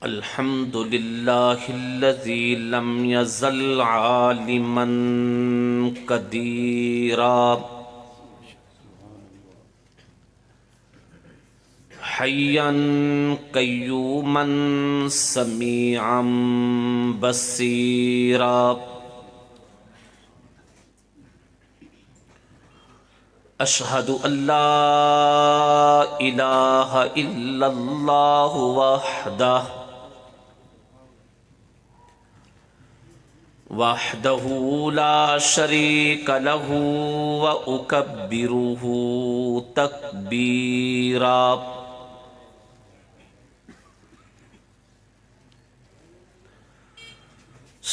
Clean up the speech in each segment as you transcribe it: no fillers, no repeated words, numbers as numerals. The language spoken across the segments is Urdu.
الحمد لله الذي لم يزل عالما قديرا حيا قيوما سميعا بصيرا أشهد أن لا إله إلا الله وحده لا شريك له وأكبره تكبيرا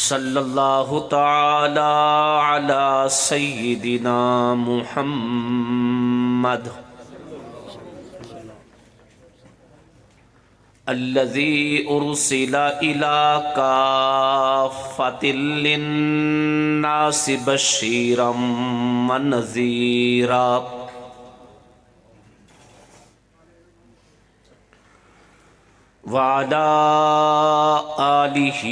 صلى الله تعالى على سيدنا محمد الذي أرسل إلى كافة للناس بشيرا ونذيرا وعلى آله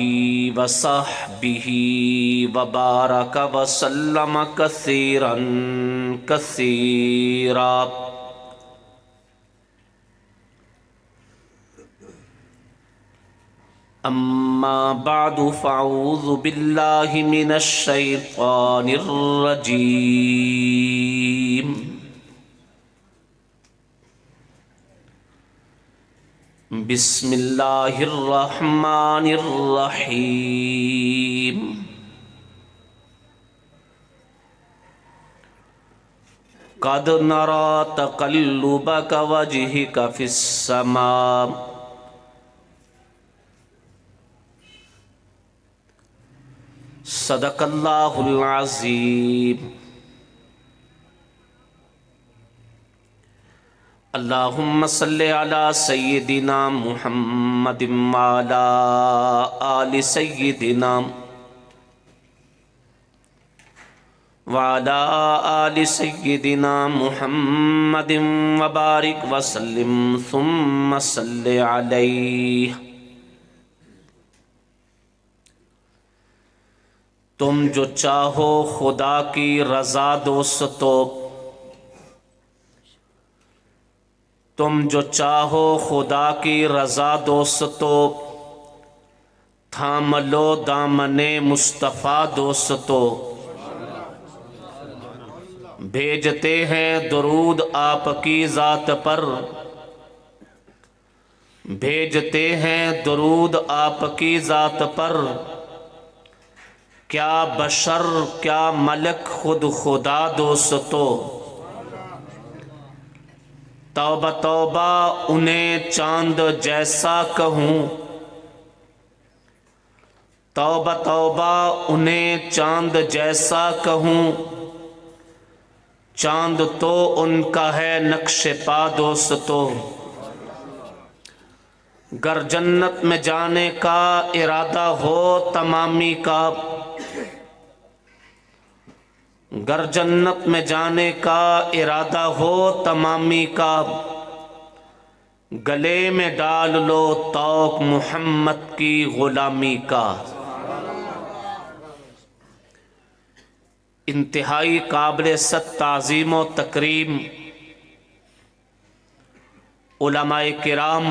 وصحبه وبارك وسلم كثيرا كثيرا أما بعد فأعوذ بالله من الشيطان الرجيم بسم الله الرحمن الرحيم قد نرى تقلبك وجهك في السماء صدق اللہ العظیم اللہم صلی علی سیدنا محمد وعلی آل سیدنا وعلی آل سیدنا محمد وبارک وسلم ثم صلی علیہ۔ تم جو چاہو خدا کی رضا دوستو، تم جو چاہو خدا کی رضا دوستو، تھام لو دامن مصطفیٰ دوستو، بھیجتے ہیں درود آپ کی ذات پر، بھیجتے ہیں درود آپ کی ذات پر، کیا بشر کیا ملک خود خدا دوستو، توبہ توبہ انہیں چاند جیسا کہوں، توبہ توبہ انہیں چاند جیسا کہوں، چاند تو ان کا ہے نقش پا دوستو، گر جنت میں جانے کا ارادہ ہو تمامی کا، گر جنت میں جانے کا ارادہ ہو تمامی کا، گلے میں ڈال لو طوق محمد کی غلامی کا۔ انتہائی قابل ست تعظیم و تکریم علماء کرام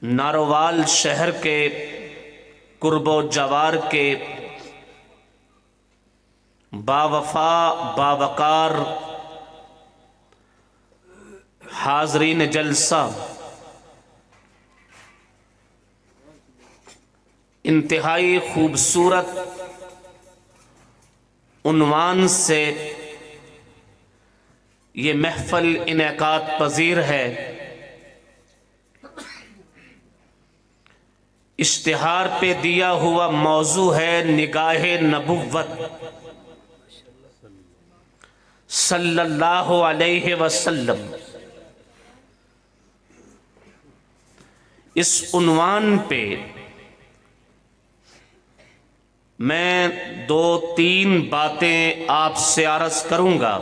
ناروال شہر کے قرب و جوار کے باوفا باوقار حاضرین جلسہ، انتہائی خوبصورت عنوان سے یہ محفل انعقاد پذیر ہے۔ اشتہار پہ دیا ہوا موضوع ہے نگاہ نبوت صلی اللہ علیہ وسلم۔ اس عنوان پہ میں دو تین باتیں آپ سے عرض کروں گا۔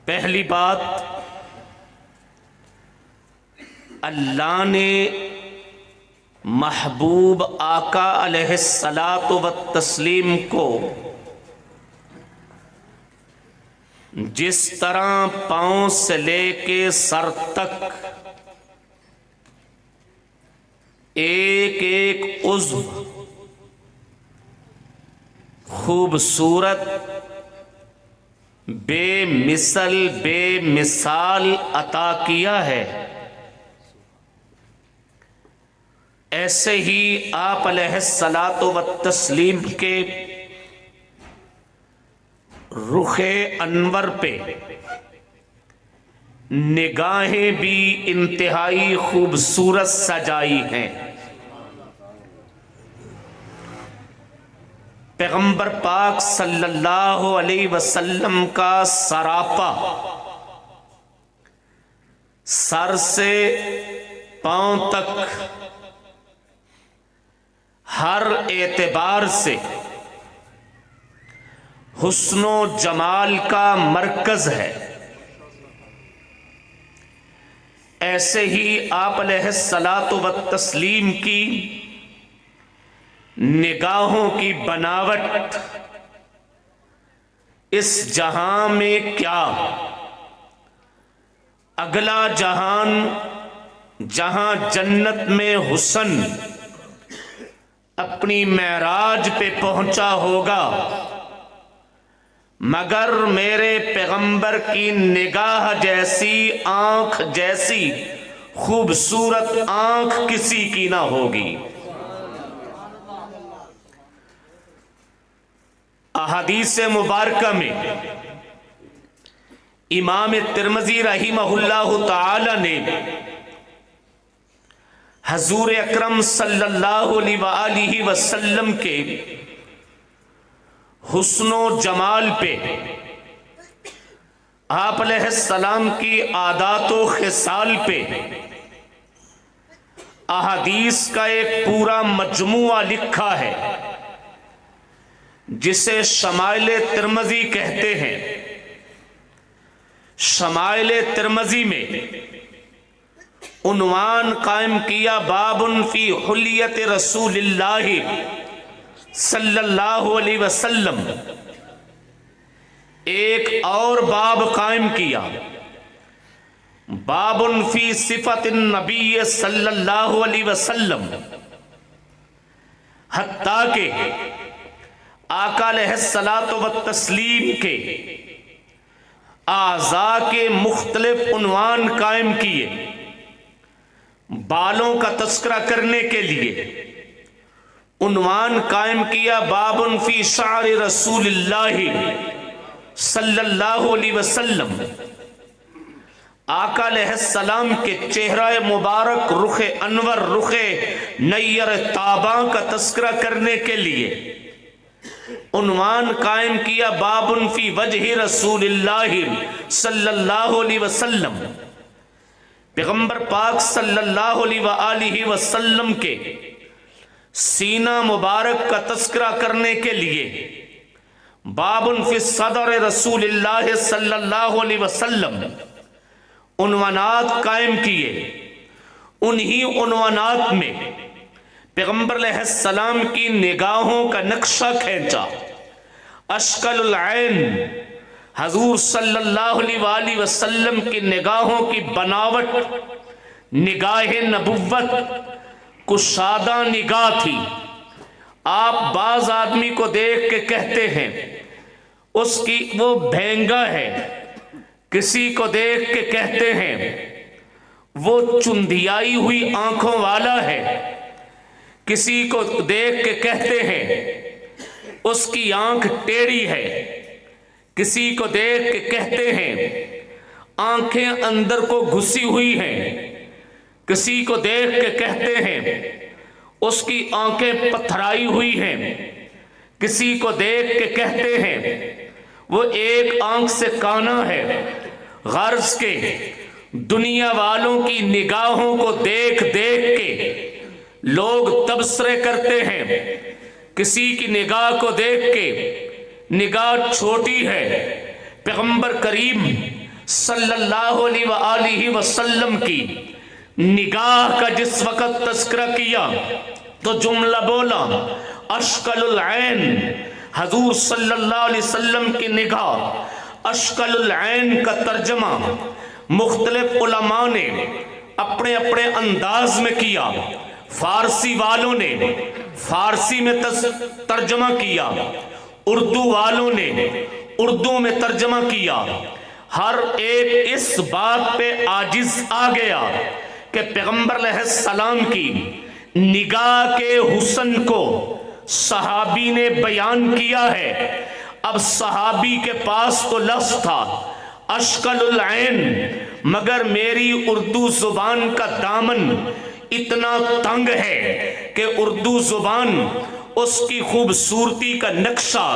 پہلی بات، اللہ نے محبوب آقا علیہ الصلاۃ والتسلیم کو جس طرح پاؤں سے لے کے سر تک ایک ایک عضو خوبصورت، بے مثل، بے مثال عطا کیا ہے، ایسے ہی آپ علیہ الصلاۃ والتسلیم کے رخ انور پہ نگاہیں بھی انتہائی خوبصورت سجائی ہیں۔ پیغمبر پاک صلی اللہ علیہ وسلم کا سراپا سر سے پاؤں تک ہر اعتبار سے حسن و جمال کا مرکز ہے۔ ایسے ہی آپ علیہ الصلاۃ والتسلیم کی نگاہوں کی بناوٹ اس جہاں میں کیا، اگلا جہان جہاں جنت میں حسن اپنی معراج پہ پہنچا ہوگا، مگر میرے پیغمبر کی نگاہ جیسی، آنکھ جیسی خوبصورت آنکھ کسی کی نہ ہوگی۔ احادیث مبارکہ میں امام ترمذی رحمہ اللہ تعالی نے حضور اکرم صلی اللہ علیہ وآلہ وسلم کے حسن و جمال پہ، آپ علیہ السلام کی عادات و خصال پہ احادیث کا ایک پورا مجموعہ لکھا ہے، جسے شمائل ترمذی کہتے ہیں۔ شمائل ترمذی میں عنوان قائم کیا، باب فی حلیت رسول اللہ صلی اللہ علیہ وسلم۔ ایک اور باب قائم کیا، باب فی صفت النبی صلی اللہ علیہ وسلم، حتیٰ کہ آقا علیہ الصلاۃ والتسلیم کے اعضاء کے مختلف عنوان قائم کیے۔ بالوں کا تذکرہ کرنے کے لیے عنوان قائم کیا، باب فی شعر رسول اللہ صلی اللہ علیہ وسلم۔ آقا علیہ السلام کے چہرہ مبارک، رخ انور، رخ نیر تاباں کا تذکرہ کرنے کے لیے عنوان قائم کیا، باب فی وجہ رسول اللہ صلی اللہ علیہ وسلم۔ پیغمبر پاک صلی اللہ علیہ وآلہ وسلم کے سینہ مبارک کا تذکرہ کرنے کے لیے باب فی صدر رسول اللہ صلی اللہ علیہ وسلم عنوانات قائم کیے۔ انہی عنوانات میں پیغمبر علیہ السلام کی نگاہوں کا نقشہ کھینچا۔ اشکل العین، حضور صلی اللہ علیہ وآلہ وسلم کی نگاہوں کی بناوٹ نگاہ نبوت، کشادہ نگاہ تھی۔ آپ بعض آدمی کو دیکھ کے کہتے ہیں اس کی وہ بھینگا ہے، کسی کو دیکھ کے کہتے ہیں وہ چندیائی ہوئی آنکھوں والا ہے، کسی کو دیکھ کے کہتے ہیں اس کی آنکھ ٹیڑھی ہے، کسی کو دیکھ کے کہتے ہیں آنکھیں اندر کو گھسی ہوئی ہیں، کسی کو دیکھ کے کہتے ہیں اس کی آنکھیں پتھرائی ہوئی ہیں، کسی کو دیکھ کے کہتے ہیں وہ ایک آنکھ سے کانا ہے۔ غرض کے دنیا والوں کی نگاہوں کو دیکھ دیکھ کے لوگ تبصرے کرتے ہیں، کسی کی نگاہ کو دیکھ کے نگاہ چھوٹی ہے۔ پیغمبر کریم صلی اللہ علیہ وآلہ وسلم کی نگاہ کا جس وقت تذکرہ کیا تو جملہ بولا اشکل العین، حضور صلی اللہ علیہ وسلم کی نگاہ اشکل العین کا ترجمہ مختلف علماء نے اپنے اپنے انداز میں کیا۔ فارسی والوں نے فارسی میں ترجمہ کیا، اردو والوں نے اردو میں ترجمہ کیا۔ ہر ایک اس بات پہ عاجز آ گیا کہ پیغمبر علیہ السلام کی نگاہ کے حسن کو صحابی نے بیان کیا ہے۔ اب صحابی کے پاس تو لفظ تھا اشکل العین، مگر میری اردو زبان کا دامن اتنا تنگ ہے کہ اردو زبان اس کی خوبصورتی کا نقشہ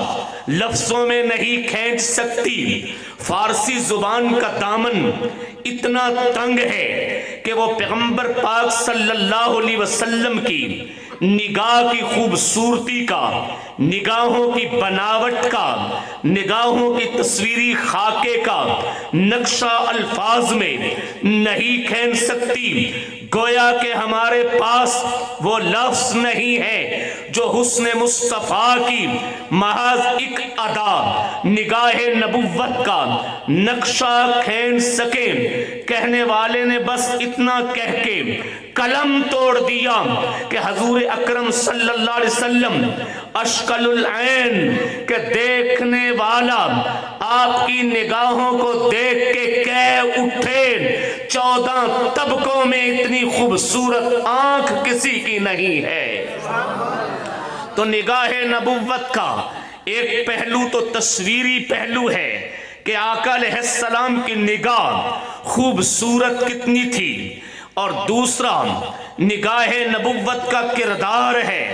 لفظوں میں نہیں کھینچ سکتی۔ فارسی زبان کا دامن اتنا تنگ ہے کہ وہ پیغمبر پاک صلی اللہ علیہ وسلم کی نگاہ کی خوبصورتی کا، نگاہوں کی بناوٹ کا، نگاہوں کی تصویری خاکے کا نقشہ الفاظ میں نہیں کھینچ سکتی۔ گویا کہ ہمارے پاس وہ لفظ نہیں ہے جو حسن مصطفیٰ کی محض ایک ادا نگاہ نبوت کا نقشہ کھینچ سکے۔ کہنے والے نے بس اتنا کہہ کے قلم توڑ دیا کہ حضور اکرم صلی اللہ علیہ وسلم اشکل العین کہ دیکھنے والا آپ کی نگاہوں کو دیکھ کے کہہ اٹھے 14 طبقوں میں اتنی خوبصورت آنکھ کسی کی نہیں ہے۔ تو نگاہ نبوت کا ایک پہلو تو تصویری پہلو ہے کہ آقا علیہ السلام کی نگاہ خوبصورت کتنی تھی، اور دوسرا نگاہ نبوت کا کردار ہے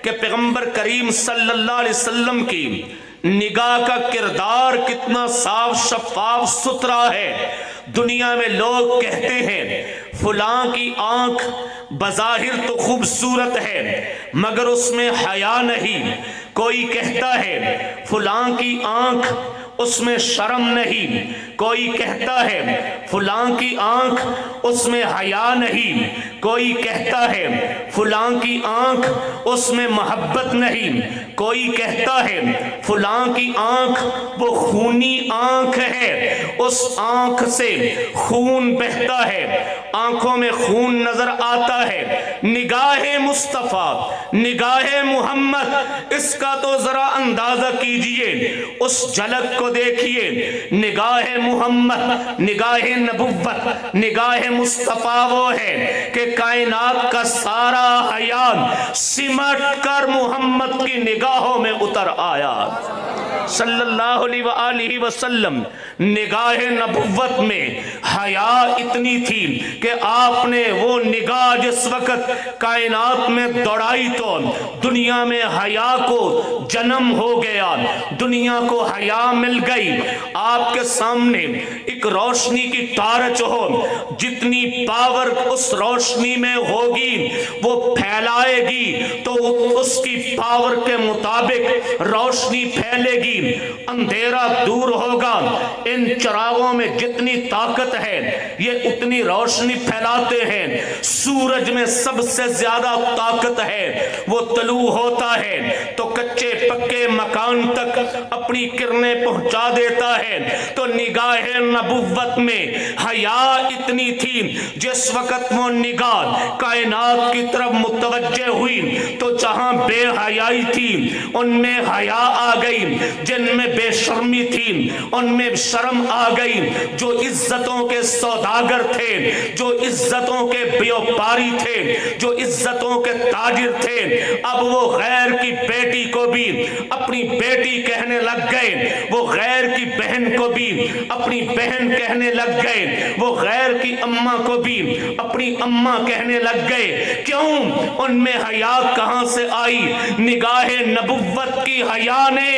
کہ پیغمبر کریم صلی اللہ علیہ وسلم کی نگاہ کا کردار کتنا صاف شفاف ستھرا ہے۔ دنیا میں لوگ کہتے ہیں فلاں کی آنکھ بظاہر تو خوبصورت ہے مگر اس میں حیا نہیں، کوئی کہتا ہے فلاں کی آنکھ اس میں شرم نہیں، کوئی کہتا ہے فلاں کی آنکھ اس میں حیا نہیں، کوئی کہتا ہے فلاں کی آنکھ اس میں محبت نہیں، کوئی کہتا ہے فلاں کی آنکھ وہ خونی آنکھ ہے، اس آنکھ سے خون بہتا ہے، آنکھوں میں خون نظر آتا ہے۔ نگاہ مصطفیٰ، نگاہ محمد، اس کا تو ذرا اندازہ کیجئے، اس جھلک کو دیکھیے۔ نگاہ محمد، نگاہ نبوت، نگاہ مصطفیٰ وہ ہے کہ کائنات کا سارا حیان سمٹ کر محمد کی نگاہوں میں اتر آیا صلی اللہ علیہ وآلہ وسلم۔ نگاہ نبوت میں حیا اتنی تھی کہ آپ نے وہ نگاہ جس وقت کائنات میں دوڑائی تو دنیا میں حیا کو جنم ہو گیا، دنیا کو حیا مل گئی۔ آپ کے سامنے ایک روشنی کی ٹارچ ہو، جتنی پاور اس روشنی میں ہوگی وہ پھیلائے گی تو اس کی پاور کے مطابق روشنی پھیلے گی، اندھیرا دور ہوگا۔ ان چراغوں میں جتنی طاقت ہے یہ اتنی روشنی پھیلاتے ہیں۔ سورج میں سب سے زیادہ طاقت ہے، وہ طلوع ہوتا ہے تو کچے پکے مکان تک اپنی کرنیں پہنچا دیتا ہے۔ تو نگاہ نبوت میں حیا اتنی تھی، جس وقت وہ نگاہ کائنات کی طرف متوجہ ہوئی تو جہاں بے حیائی تھی ان میں حیا آ گئی، جن میں بے شرمی تھی ان میں شرم آ گئی، جو عزتوں کے سوداگر تھے، جو عزتوں کے بیوپاری تھے، جو عزتوں کے تاجر تھے، اب وہ غیر کی بیٹی کو بھی اپنی بیٹی کہنے لگ گئے، وہ غیر کی بہن کو بھی اپنی بہن کہنے لگ گئے، وہ غیر کی اماں کو بھی اپنی اماں کہنے لگ گئے۔ کیوں؟ ان میں حیا کہاں سے آئی؟ نگاہ نبوت کی حیا نے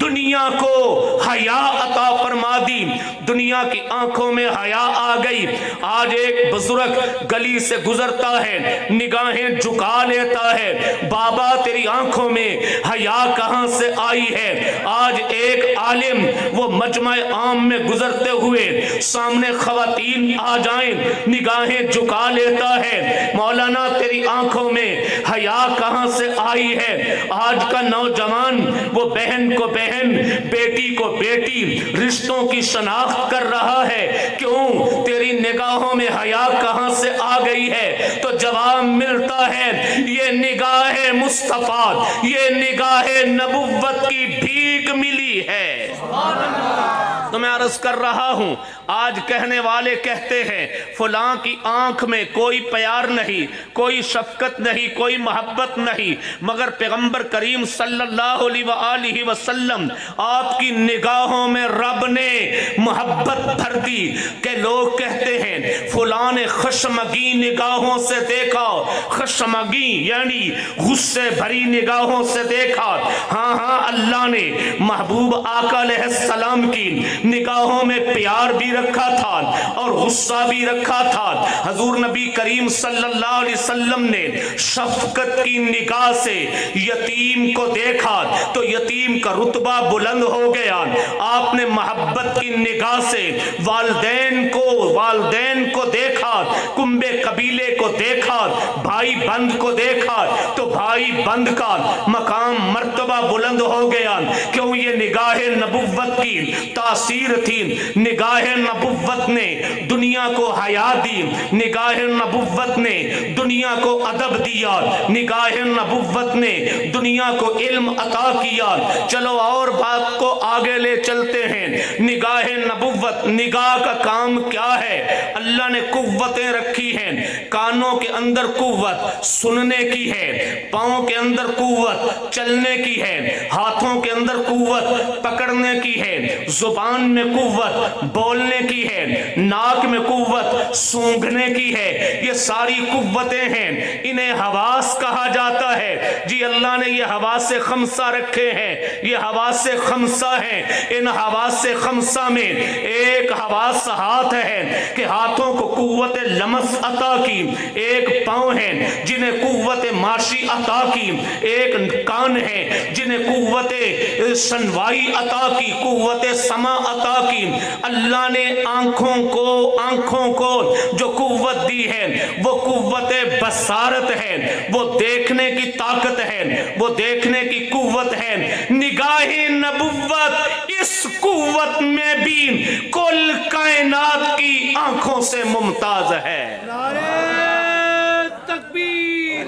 دنیا کو حیا عطا فرما دی، دنیا کی آنکھوں میں حیا آ گئی۔ آج ایک بزرگ گلی سے گزرتا ہے، نگاہیں جھکا لیتا ہے، بابا تیری آنکھوں میں حیا کہاں سے آئی ہے؟ آج ایک عالم وہ مجمع عام میں گزرتے ہوئے سامنے خواتین آ جائیں، نگاہیں جھکا لیتا ہے، مولانا تیری آنکھوں میں حیا کہاں سے آئی ہے؟ آج کا نوجوان وہ بہن کو بہن، بیٹی کو بیٹی، رشتوں کی شناخت کر رہا ہے، کیوں؟ تیری نگاہوں میں حیا کہاں سے آ گئی ہے؟ تو جواب ملتا ہے یہ نگاہ مصطفیٰ، یہ نگاہ نبوت کی بھیک ملی ہے۔ تو میں عرض کر رہا ہوں، آج کہنے والے کہتے ہیں فلاں کی آنکھ میں کوئی پیار نہیں، کوئی شفقت نہیں، کوئی محبت نہیں، مگر پیغمبر کریم صلی اللہ علیہ وآلہ وسلم آپ کی نگاہوں میں رب نے محبت بھر دی کہ لوگ کہتے ہیں فلاں نے خشمگی نگاہوں سے دیکھا، خشمگی یعنی غصے بھری نگاہوں سے دیکھا۔ ہاں ہاں، اللہ نے محبوب آقا علیہ السلام کی نگاہوں میں پیار بھی رکھا تھا اور غصہ بھی رکھا تھا۔ حضور نبی کریم صلی اللہ علیہ وسلم نے شفقت کی نگاہ سے یتیم کو دیکھا تو یتیم کا رتبہ بلند ہو گیا۔ آپ نے محبت کی نگاہ سے والدین کو دیکھا، کنبے قبیلے کو دیکھا، بھائی بند کو دیکھا تو بھائی بند کا مقام مرتبہ بلند ہو گیا۔ کیوں؟ یہ نگاہ نبوت کی تاثیر تھی۔ نگاہ نبوت نے دنیا کو حیا دی، نگاہ نبوت نے دنیا کو ادب دیا، نگاہ نبوت نے دنیا کو علم عطا کیا۔ چلو اور بات کو آگے لے چلتے ہیں۔ نگاہ نبوت، نگاہ کا کام کیا ہے؟ اللہ نے قوتیں رکھی ہیں، کانوں کے اندر قوت سننے کی ہے، پاؤں کے اندر قوت چلنے کی ہے، ہاتھوں کے اندر قوت پکڑنے کی ہے، زبان میں قوت بولنے کی ہے، ناک میں قوت سونگھنے کی ہے۔ یہ ساری قوتیں ہیں، انہیں حواس کہا جاتا ہے۔ جی اللہ نے یہ حواس خمسہ رکھے ہیں، یہ حواس خمسہ ہیں۔ ان حواس خمسہ میں ایک حواس ہاتھ ہے کہ ہاتھوں کو قوت لمس عطا کی، ایک پاؤں ہے جنہیں قوت ماشی عطا کی، ایک کان ہے جنہیں قوت سنوائی عطا کی، قوت سما عطا کی۔ اللہ نے آنکھوں کو جو قوت دی ہے وہ قوت بصارت ہے، وہ دیکھنے کی طاقت ہے، وہ دیکھنے کی قوت ہے۔ نگاہ نبوت اس قوت میں بھی کل کائنات کی آنکھوں سے ممتاز ہے۔ نعرہ تکبیر،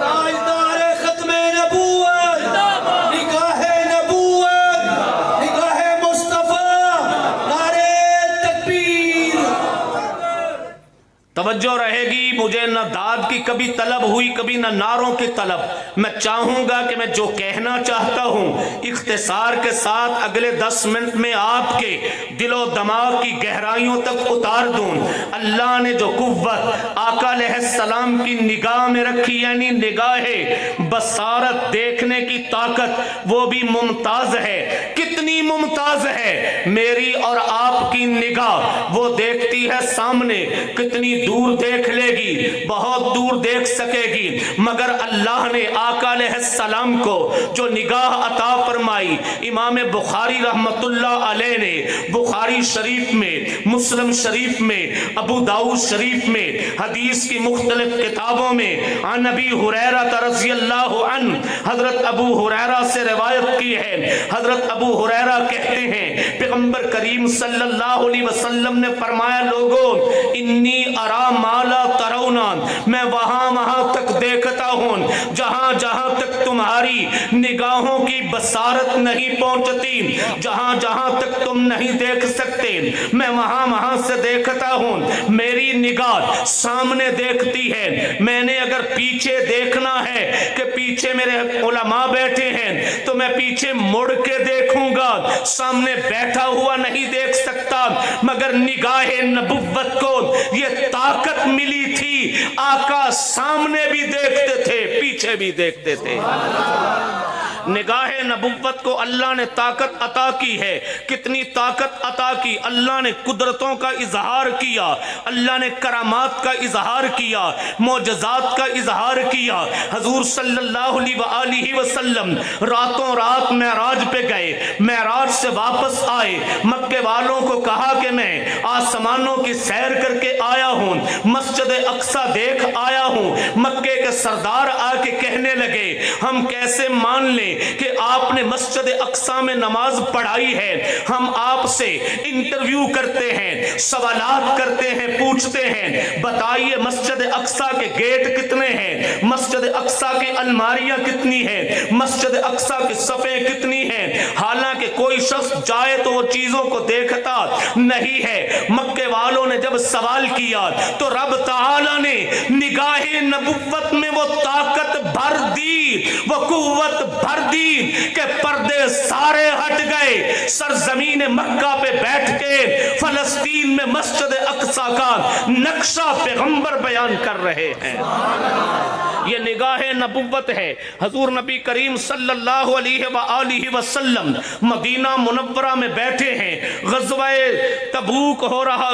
تاجدار ختم نبوت، نگاہ نبوت، نگاہ مصطفیٰ، نعرہ تکبیر۔ توجہ رہے گی، مجھے نہ داد کی کبھی طلب ہوئی، کبھی نہ نعروں کی طلب۔ میں چاہوں گا کہ میں جو کہنا چاہتا ہوں اختصار کے ساتھ اگلے 10 منٹ میں آپ کے دل و دماغ کی گہرائیوں تک اتار دوں۔ اللہ نے جو قوت آقا علیہ السلام کی نگاہ میں رکھی، یعنی نگاہ بصارت، دیکھنے کی طاقت، وہ بھی ممتاز ہے۔ کتنی ممتاز ہے؟ میری اور آپ کی نگاہ وہ دیکھتی ہے سامنے، کتنی دور دیکھ لے گی؟ بہت دور دیکھ سکے گی، مگر اللہ نے آقا علیہ السلام کو جو نگاہ عطا فرمائی، امام بخاری رحمت اللہ علیہ نے بخاری شریف میں، مسلم شریف میں، ابو داؤد شریف میں، حدیث کی مختلف کتابوں میں عن ابی ہریرہ رضی اللہ عنہ، حضرت ابو ہریرہ سے روایت کی ہے۔ حضرت ابو ہریرہ کہتے ہیں پیغمبر کریم صلی اللہ علیہ وسلم نے فرمایا، لوگوں انی ارا ما لا ترون، میں وہاں تک دیکھتا ہوں جہاں تک تمہاری نگاہوں کی بصارت نہیں پہنچتی، جہاں تک تم نہیں دیکھ سکتے، میں وہاں سے دیکھتا ہوں۔ میری نگاہ سامنے دیکھتی ہے، میں نے اگر پیچھے دیکھنا ہے کہ پیچھے میرے علماء بیٹھے ہیں تو میں پیچھے مڑ کے دیکھوں گا، سامنے بیٹھا ہوا نہیں دیکھ سکتا۔ مگر نگاہ نبوت کو یہ طاقت ملی تھی، آقا سامنے بھی دیکھتے تھے، پیچھے بھی دیکھتے تھے۔ نگاہ نبوت کو اللہ نے طاقت عطا کی ہے. کتنی طاقت عطا کی؟ اللہ نے قدرتوں کا اظہار کیا، اللہ نے کرامات کا اظہار کیا، معجزات کا اظہار کیا. حضور صلی اللہ علیہ وآلہ وسلم راتوں رات معراج پہ گئے، معراج سے واپس آئے، مکے والوں کو کہا کہ میں آسمانوں کی سیر کر کے آیا ہوں، مسجد اقصی دیکھ آیا ہوں. مکے کے سردار آ کے کہنے لگے ہم کیسے مان لیں کہ آپ نے مسجد اقصی میں نماز پڑھائی ہے؟ ہم آپ سے انٹرویو کرتے ہیں، سوالات کرتے ہیں، پوچھتے ہیں بتائیے مسجد اقصی کے گیٹ کتنے ہیں، مسجد اقصی کی الماریاں کتنی ہیں، مسجد اقصی کی صفیں کتنی ہیں. حالانکہ کوئی شخص جائے تو وہ چیزوں کو دیکھتا نہیں ہے. مکے والوں نے جب سوال کیا تو رب تعالی نے نگاہ نبوت میں وہ طاقت بھر دی، وہ قوت بھر دی کہ پردے سارے ہٹ گئے. سرزمین مکہ پہ بیٹھ کے فلسطین میں مسجد اقصی کا نقشہ پیغمبر بیان کر رہے ہیں. یہ نگاہ نبوت ہے. حضور نبی کریم صلی اللہ علیہ وآلہ وسلم مدینہ منورہ میں بیٹھے ہیں، غزوہ تبوک ہو رہا،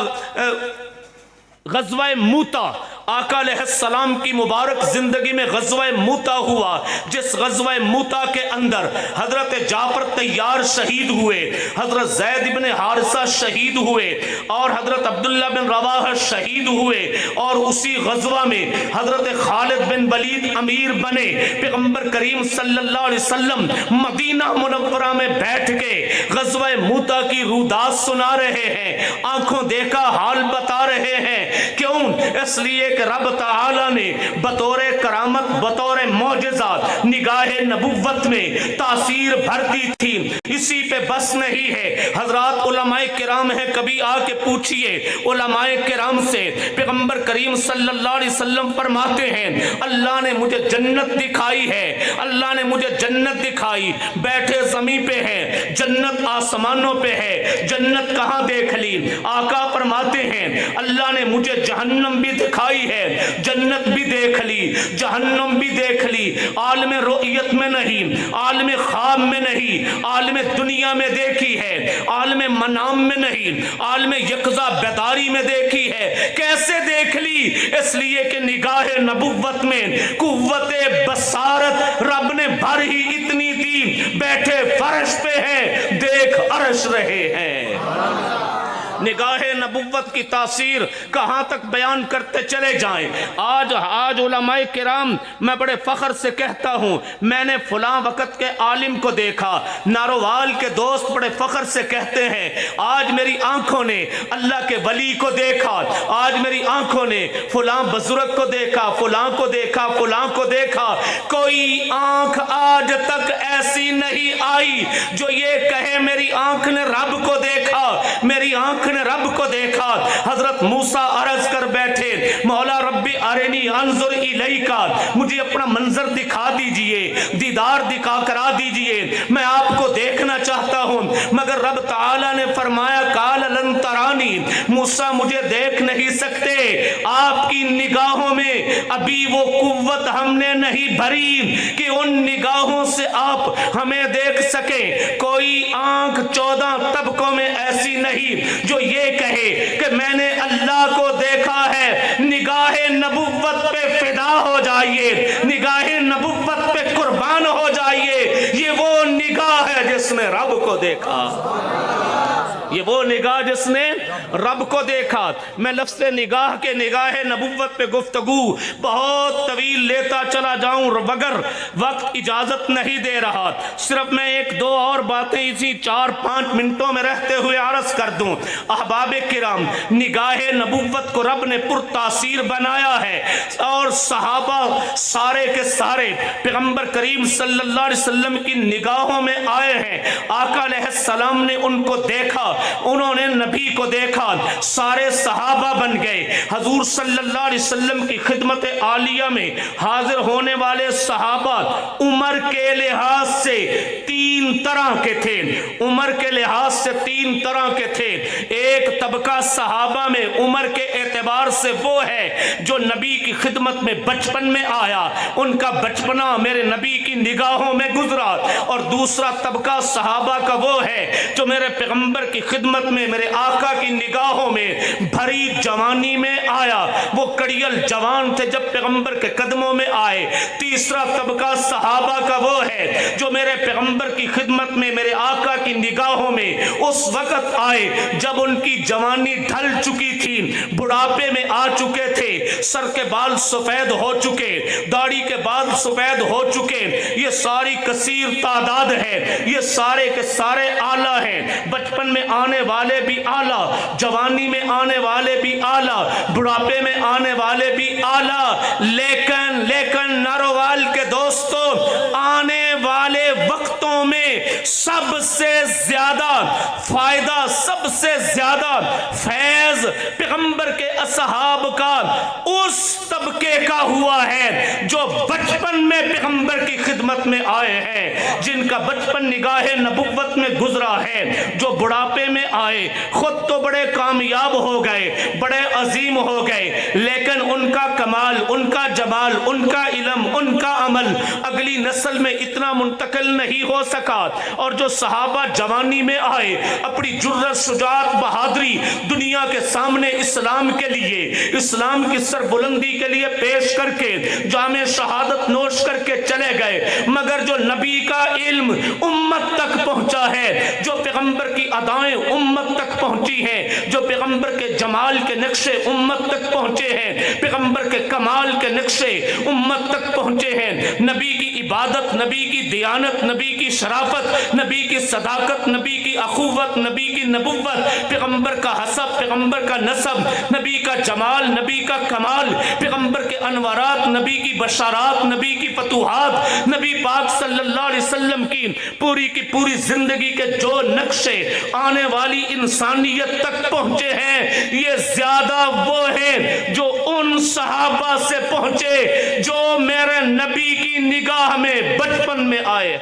غزوہ موتا، آقا علیہ السلام کی مبارک زندگی میں غزوہ موتا ہوا، جس غزوہ موتا کے اندر حضرت جعفر طیار شہید ہوئے، حضرت زید بن حارثہ شہید ہوئے، اور حضرت عبداللہ بن رواحہ شہید ہوئے. اور اسی غزوہ میں حضرت خالد بن ولید امیر بنے. پیغمبر کریم صلی اللہ علیہ وسلم مدینہ منورہ میں بیٹھ کے غزوہ موتا کی رودات سنا رہے ہیں، آنکھوں دیکھا حال بتا رہے ہیں. کیوں؟ اس لیے کہ رب تعالی نے بطور کرامت، بطور معجزات نگاہ نبوت میں تاثیر بھر دی تھی. اسی پہ بس نہیں ہے. حضرات علماء کرام ہیں، کبھی آ کے پوچھئے علماء کرام سے. پیغمبر کریم صلی اللہ علیہ وسلم فرماتے ہیں اللہ نے مجھے جنت دکھائی ہے، اللہ نے مجھے جنت دکھائی. بیٹھے زمین پہ ہے، جنت آسمانوں پہ ہے، جنت کہاں دیکھ لی؟ آقا فرماتے ہیں اللہ نے مجھے جہنم بھی دکھائی ہے، جنت بھی دیکھ لی، جہنم بھی دیکھ لی. عالم رؤیت میں نہیں، عالم خواب میں نہیں، عالم دنیا میں دیکھی ہے، عالم منام میں نہیں، عالم یقظہ بیداری میں دیکھی ہے. کیسے دیکھ لی؟ اس لیے کہ نگاہ نبوت میں قوت بصارت رب نے بھر ہی اتنی دی، بیٹھے فرش پہ ہیں، دیکھ عرش رہے ہیں. نگاہ نبوت کی تاثیر کہاں تک بیان کرتے چلے جائیں. آج علماء کرام، میں بڑے فخر سے کہتا ہوں میں نے فلاں وقت کے عالم کو دیکھا. ناروال کے دوست بڑے فخر سے کہتے ہیں آج میری آنکھوں نے اللہ کے ولی کو دیکھا، آج میری آنکھوں نے فلاں بزرگ کو دیکھا، فلاں کو دیکھا، فلاں کو دیکھا. کوئی آنکھ آج تک ایسی نہیں آئی جو یہ کہے میری آنکھ نے رب کو دیکھا، میری آنکھ نے رب کو دیکھا. حضرت موسیٰ عرض کر بیٹھے مولا ربی ارنی انظر الیکا، مجھے اپنا منظر دکھا دیجئے، دیدار دکھا کرا دیجئے، میں آپ کو دیکھنا چاہتا ہوں. مگر رب تعالی نے فرمایا قال لن ترانی، موسیٰ مجھے دیکھ نہیں سکتے، آپ کی نگاہوں میں ابھی وہ قوت ہم نے نہیں بھری کہ ان نگاہوں سے آپ ہمیں دیکھ سکیں. کوئی آنکھ 14 طبقوں میں ایسی نہیں جو یہ کہے کہ میں نے اللہ کو دیکھا ہے. نگاہ نبوت پہ فدا ہو جائیے، نگاہ نبوت پہ قربان ہو جائیے. یہ وہ نگاہ ہے جس نے رب کو دیکھا، یہ وہ نگاہ جس نے رب کو دیکھا. میں لفظ نگاہ کے نگاہ نبوت پہ گفتگو بہت طویل لیتا چلا جاؤں مگر وقت اجازت نہیں دے رہا. صرف میں ایک دو اور باتیں اسی 4-5 منٹوں میں رہتے ہوئے عرض کر دوں. احباب کرام، نگاہ نبوت کو رب نے پر تاثیر بنایا ہے اور صحابہ سارے کے سارے پیغمبر کریم صلی اللہ علیہ وسلم کی نگاہوں میں آئے ہیں. آقا علیہ السلام نے ان کو دیکھا، انہوں نے نبی کو دیکھا، سارے صحابہ بن گئے. حضور صلی اللہ علیہ وسلم کی خدمت عالیہ میں حاضر ہونے والے صحابہ عمر کے لحاظ سے 3 طرح کے تھے. عمر کے لحاظ سے 3 طرح کے تھے. ایک طبقہ صحابہ میں عمر کے اعتبار سے وہ ہے جو نبی کی خدمت میں بچپن میں آیا، ان کا بچپنا میرے نبی کی نگاہوں میں گزرا، اور دوسرا طبقہ صحابہ کا وہ ہے جو میرے پیغمبر کی خدمت میں میرے آقا کی نگاہوں میں بھری جوانی میں آیا، وہ کڑیل جوان تھے جب پیغمبر کے قدموں میں آئے۔ تیسرا طبقہ صحابہ کا وہ ہے جو میرے پیغمبر کی خدمت میں میرے آقا کی نگاہوں میں اس وقت آئے جب ان کی جوانی ڈھل چکی تھی، بڑھاپے میں آ چکے تھے، سر کے بال سفید ہو چکے، داڑھی کے بال سفید ہو چکے۔ یہ ساری کثیر تعداد ہے، یہ سارے کے سارے اعلیٰ ہیں، بچپن میں آنے والے بھی اعلیٰ، جوانی میں آنے والے بھی اعلیٰ، بڑھاپے میں آنے والے بھی اعلیٰ، لیکن ناروال کے دوستوں، آنے والے وقتوں میں سب سے زیادہ فائدہ، سب سے زیادہ فیض پیغمبر کے اصحاب کا اس طبقے کا ہوا ہے جو بچپن میں پیغمبر کی خدمت میں آئے ہیں، جن کا بچپن نگاہ نبوت میں گزرا ہے، جو بڑھاپے میں آئے، خود تو بڑے کامیاب ہو گئے، بڑے عظیم ہو گئے، لیکن ان کا کمال، ان کا جمال، ان کا علم، ان کا عمل اگلی نسل میں اتنا منتقل نہیں ہو سکا۔ اور جو صحابہ جوانی میں آئے، اپنی جرأت، شجاعت، بہادری دنیا کے سامنے اسلام کے لیے، اسلام کی سربلندی کے لیے پیش کر کے جام شہادت نوش کر کے چلے گئے، مگر جو نبی کا علم امت تک پہنچا ہے، جو پیغمبر کی ادائیں امت تک پہنچی ہیں، جو پیغمبر کے جمال کے نقشے امت تک پہنچے ہیں، پیغمبر کے کمال کے نقشے امت تک پہنچے ہیں، نبی کی عبادت، نبی کی دیانت، نبی کی شرافت، نبی کی صداقت، نبی کی اخوت، نبی کی نبوت، پیغمبر کا حسب، پیغمبر کا نسب، نبی کا جمال، نبی کا کمال، پیغمبر کے انوارات، نبی کی بشارات، نبی کی فتوحات، نبی پاک صلی اللہ علیہ وسلم کی پوری زندگی کے جو نقشے آنے والی انسانیت تک پہنچے ہیں، یہ زیادہ وہ ہیں جو ان صحابہ سے پہنچے جو میرے نبی کی نگاہ میں بچپن میں آئے،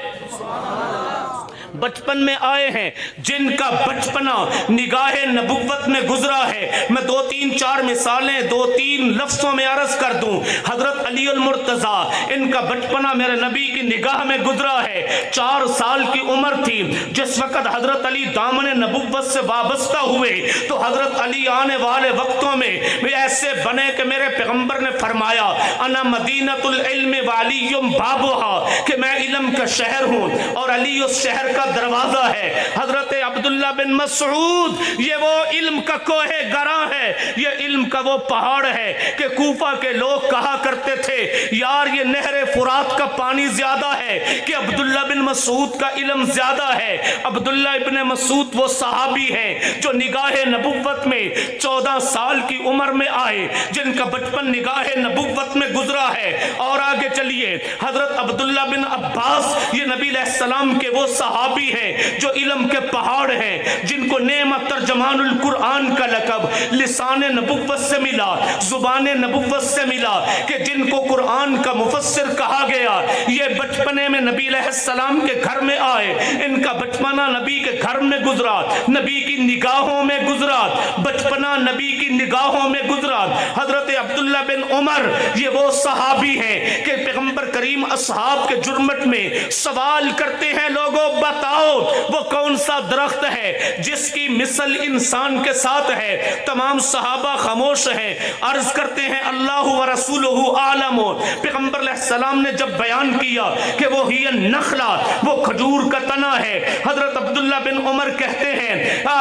بچپن میں آئے ہیں، جن کا بچپنا نگاہ نبوت میں گزرا ہے۔ میں 2-3-4 مثالیں 2-3 لفظوں میں عرض کر دوں۔ حضرت علی المرتضیٰ، ان کا بچپنا میرے نبی کی نگاہ میں گزرا ہے۔ 4 سال کی عمر تھی جس وقت حضرت علی دامن نبوت سے وابستہ ہوئے، تو حضرت علی آنے والے وقتوں میں ایسے بنے کہ میرے پیغمبر نے فرمایا انا مدینۃ العلم وعلی بابھا، کہ میں علم کا شہر ہوں اور علی اس شہر کا دروازہ ہے۔ حضرت عبداللہ بن مسعود، یہ وہ علم کا کوہ گراں ہے، یہ علم کا وہ پہاڑ ہے کہ کوفہ کے لوگ کہا کرتے تھے یار یہ نہر فرات کا پانی زیادہ ہے کہ عبداللہ بن مسعود کا علم زیادہ ہے۔ عبداللہ ابن مسعود وہ صحابی ہیں جو نگاہ نبوت میں 14 سال کی عمر میں آئے، جن کا بچپن نگاہ نبوت میں گزرا ہے۔ اور آگے چلیے، حضرت عبداللہ بن عباس، یہ نبی علیہ السلام کے وہ صحابی ہیں جو علم کے پہاڑ ہیں، جن کو نعمت ترجمان القرآن کا لقب لسان نبوت سے ملا، زبان نبوت سے ملا، کہ جن کو قرآن کا مفسر کہا گیا۔ یہ بچپنے میں نبی علیہ السلام کے گھر میں آئے، ان کا بچپنا نبی کے گھر میں گزرا، نبی کی نگاہوں میں گزرا، بچپنا نبی کی نگاہوں میں گزرا۔ حضرت عبداللہ بن عمر، یہ وہ صحابی ہیں کہ پیغمبر کریم اصحاب کے جرمٹ میں سوال کرتے ہیں، لوگوں بتاؤ وہ کون سا درخت ہے جس کی مثل انسان کے ساتھ ہے؟ تمام صحابہ خاموش ہیں، عرض کرتے ہیں اللہ و رسولہ عالم۔ پیغمبر علیہ السلام نے جب بیان کیا کہ وہ ہی النخلہ، وہ کھجور کا تنا ہے، حضرت عبداللہ بن عمر کہتے ہیں،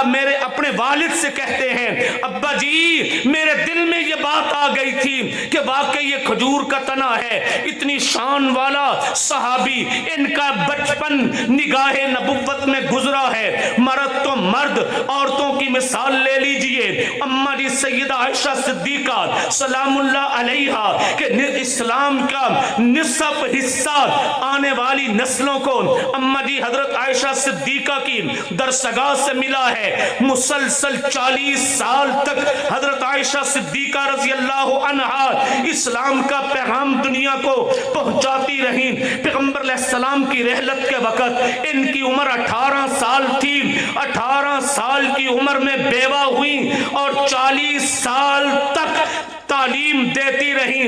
میرے اپنے والد سے کہتے ہیں ابا جی میرے دل میں یہ بات آ گئی تھی کہ واقعی یہ کھجور کا تنا ہے۔ اتنی شان والا صحابی، ان کا بچپن نگاہ نبوت میں گزرا ہے۔ مرد تو مرد، عورتوں کی مثال لے لیجئے، اماں جی سیدہ عائشہ صدیقہ سلام اللہ علیہا کہ اسلام کا نصف حصہ آنے والی نسلوں کو اماں جی حضرت عائشہ صدیقہ کی درسگاہ سے ملا ہے۔ مسلسل 40 سال تک حضرت عائشہ صدیقہ رضی اللہ عنہا اسلام کا پیغام دنیا کو پہنچاتی رہیں۔ پیغمبر علیہ السلام کی رحلت کے وقت ان کی عمر 18 سال تھی، 18 سال کی عمر میں بیوہ ہوئی، سال تک تعلیم دیتی رہیں،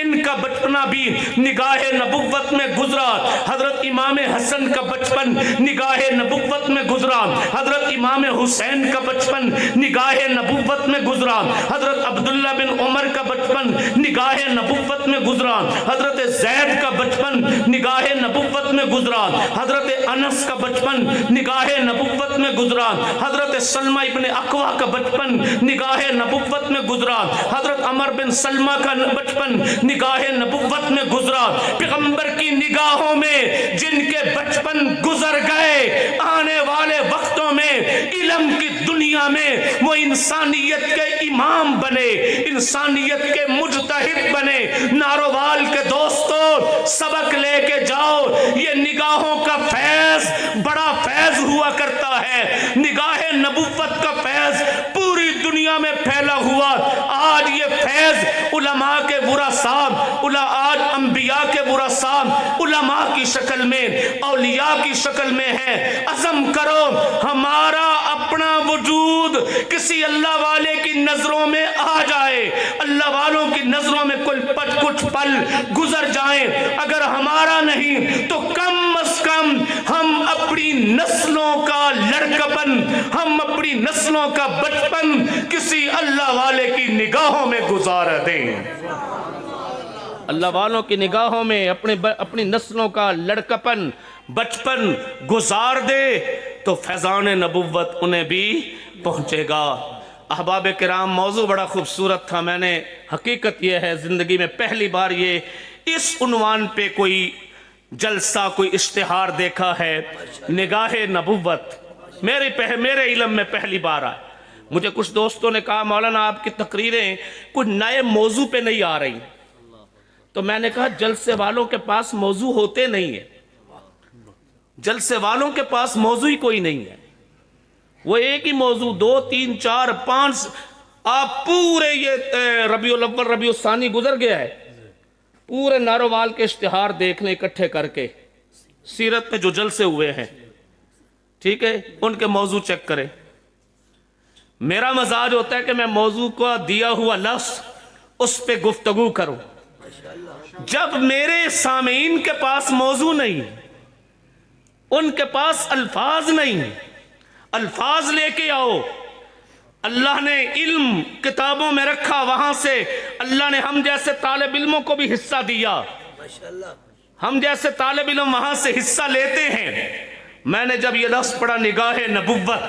ان کا بچپنا بھی نگاہ نبوت میں گزرا۔ حضرت امام حسن کا بچپن نگاہ نبوت میں گزرا، حضرت امام حسین کا بچپن نگاہ نبوت میں گزرا، حضرت عبداللہ بن عمر کا بچپن نگاہ نبوت میں گزرا، حضرت زید کا بچپن نگاہ نبوت میں گزرا، حضرت انس کا بچپن نگاہ نبوت میں گزرا، حضرت سلمہ ابن اقوہ کا بچپن نگاہ نبوت میں گزرا، حضرت عمر بن سلمہ کا بچپن نگاہ نبوت میں گزرا۔ پیغمبر کی نگاہوں میں جن کے بچپن گزر گئے، آنے والے وقتوں میں علم کی دنیا میں وہ انسانیت کے امام بنے، انسانیت کے مجتہد بنے۔ نارووال کے دوستوں، سبق لے کے جاؤ، یہ نگاہوں کا فیض بڑا فیض ہوا کرتا ہے۔ نگاہ نبوت کا فیض پوری دنیا میں پھیلا ہوا۔ آج یہ فیض علماء کے ورثاء، آج انبیاء کے ورثاء علماء کی شکل میں، اولیاء کی شکل میں ہے۔ عزم کرو ہمارا اپنا وجود کسی اللہ والے کی نظروں میں آ جائے، اللہ والوں کی نظروں میں کچھ پل گزر جائیں، اگر ہمارا نہیں تو کم از کم ہم اپنی نسلوں کا لڑکپن، ہم اپنی نسلوں کا بچپن کسی اللہ والے کی نگاہوں میں گزار دیں۔ اللہ والوں کی نگاہوں میں اپنی نسلوں کا لڑکپن، بچپن گزار دے تو فیضان نبوت انہیں بھی پہنچے گا۔ احباب کرام، موضوع بڑا خوبصورت تھا۔ میں نے حقیقت یہ ہے زندگی میں پہلی بار یہ اس عنوان پہ کوئی جلسہ، کوئی اشتہار دیکھا ہے، نگاہ نبوت۔ میرے علم میں پہلی بار آیا۔ مجھے کچھ دوستوں نے کہا مولانا آپ کی تقریریں کچھ نئے موضوع پہ نہیں آ رہی، تو میں نے کہا جلسے والوں کے پاس موضوع ہوتے نہیں ہیں، جلسے والوں کے پاس موضوع ہی کوئی نہیں ہے۔ وہ ایک ہی موضوع 2 3 4 5 آپ پورے یہ ربیع الاول ربیع الثانی گزر گیا ہے، پورے نارووال کے اشتہار دیکھ لیں اکٹھے کر کے، سیرت میں جو جلسے ہوئے ہیں، ٹھیک ہے، ان کے موضوع چیک کریں۔ میرا مزاج ہوتا ہے کہ میں موضوع کا دیا ہوا لفظ اس پہ گفتگو کروں۔ جب میرے سامعین کے پاس موضوع نہیں، ان کے پاس الفاظ نہیں، الفاظ لے کے آؤ۔ اللہ نے علم کتابوں میں رکھا، وہاں سے اللہ نے ہم جیسے طالب علموں کو بھی حصہ دیا، ہم جیسے طالب علم وہاں سے حصہ لیتے ہیں۔ میں نے جب یہ لفظ پڑھا نگاہ نبوت،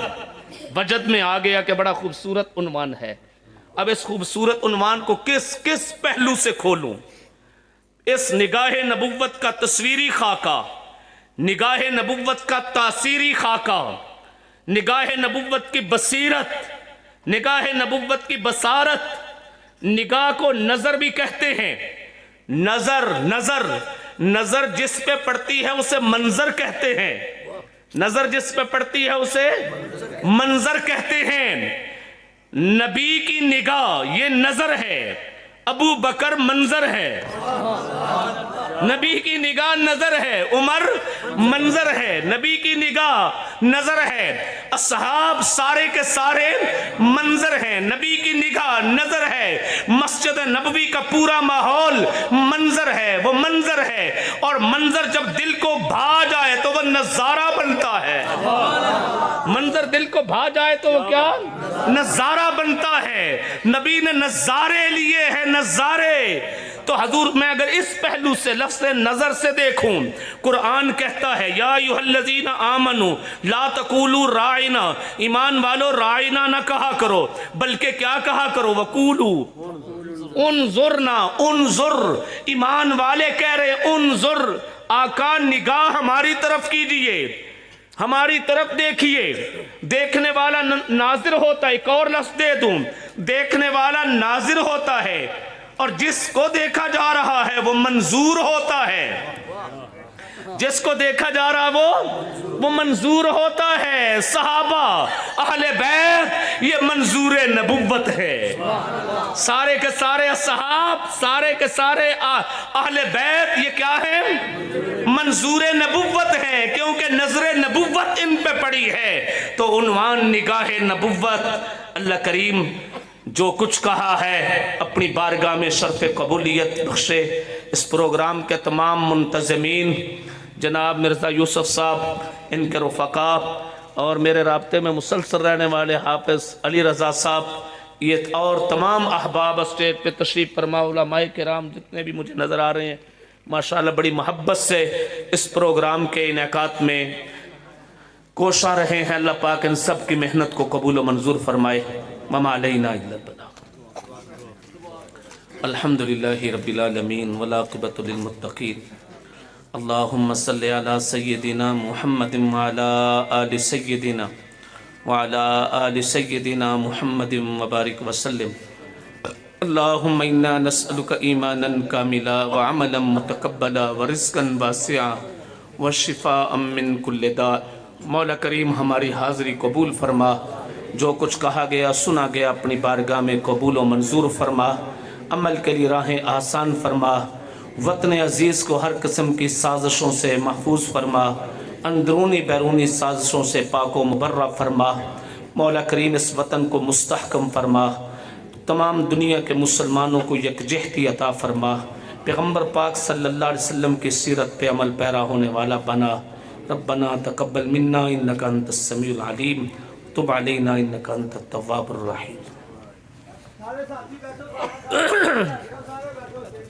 وجد میں آ گیا کہ بڑا خوبصورت عنوان ہے۔ اب اس خوبصورت عنوان کو کس پہلو سے کھولوں؟ اس نگاہ نبوت کا تصویری خاکہ، نگاہ نبوت کا تاثیری خاکہ، نگاہ نبوت کی بصیرت، نگاہ نبوت کی بصارت۔ نگاہ کو نظر بھی کہتے ہیں۔ نظر جس پہ پڑتی ہے اسے منظر کہتے ہیں، نظر جس پہ پڑتی ہے اسے منظر کہتے ہیں۔ نبی کی نگاہ یہ نظر ہے، ابو بکر منظر ہے، نبی کی نگاہ نظر ہے، عمر منظر ہے، نبی کی نگاہ نظر ہے، اصحاب سارے کے سارے منظر ہیں، نبی کی نگاہ نظر ہے، مسجد نبوی کا پورا ماحول منظر ہے، وہ منظر ہے، اور منظر جب دل کو بھا جائے تو وہ نظارہ بنتا ہے۔ منظر دل کو بھا جائے تو وہ کیا؟ نظارہ بنتا ہے۔ نبی نے نظارے لیے ہیں، نظارے۔ تو حضور میں اگر اس پہلو سے لفظ نظر سے دیکھوں، قرآن کہتا ہے یا ایھا الذین آمنوا لا تقولوا راعنا، ایمان والو راعنا نہ کہا کرو، بلکہ کیا کہا کرو؟ وقولوا انظرنا، انظر، ایمان والے کہہ رہے انظر، آقا نگاہ ہماری طرف کیجئے، ہماری طرف دیکھیے۔ دیکھنے والا ناظر ہوتا ہے، ایک اور لفظ دے دوں، دیکھنے والا ناظر ہوتا ہے، اور جس کو دیکھا جا رہا ہے وہ منظور ہوتا ہے، جس کو دیکھا جا رہا وہ منظور ہوتا ہے۔ صحابہ، اہل بیت، یہ منظور نبوت ہے۔ سارے کے سارے اصحاب، سارے کے سارے اہل بیت، یہ کیا ہے؟ منظور نبوت ہے، کیونکہ نظر نبوت ان پہ پڑی ہے۔ تو عنوان نگاہ نبوت، اللہ کریم جو کچھ کہا ہے اپنی بارگاہ میں شرف قبولیت بخشے۔ اس پروگرام کے تمام منتظمین جناب مرزا یوسف صاحب، ان کے رفقا اور میرے رابطے میں مسلسل رہنے والے حافظ علی رضا صاحب، یہ اور تمام احباب اسٹیج پہ تشریف فرما، علماء کرام جتنے بھی مجھے نظر آ رہے ہیں، ماشاءاللہ بڑی محبت سے اس پروگرام کے انعقاد میں کوشاں رہے ہیں۔ اللہ پاک ان سب کی محنت کو قبول و منظور فرمائے۔ وما علینا الا البلاغ۔ الحمدللہ رب العالمین والعاقبۃ للمتقین۔ اللہم صلی علی سیدنا محمد وعلی آل سیدنا وعلی آل سیدنا محمد وبارک وسلم۔ اللہم انا نسألک ایمانا کاملا وعملا متقبلا ورزقا واسعا وشفاء من کل داء۔ مولا کریم ہماری حاضری قبول فرما، جو کچھ کہا گیا سنا گیا اپنی بارگاہ میں قبول و منظور فرما، عمل کے لیے راہیں آسان فرما، وطن عزیز کو ہر قسم کی سازشوں سے محفوظ فرما، اندرونی بیرونی سازشوں سے پاک و مبرہ فرما۔ مولا کریم اس وطن کو مستحکم فرما، تمام دنیا کے مسلمانوں کو یکجہتی عطا فرما، پیغمبر پاک صلی اللہ علیہ وسلم کی سیرت پہ عمل پیرا ہونے والا بنا۔ ربنا تقبل منا انک انت السمیع العلیم، تب علینا انک انت التواب الرحیم۔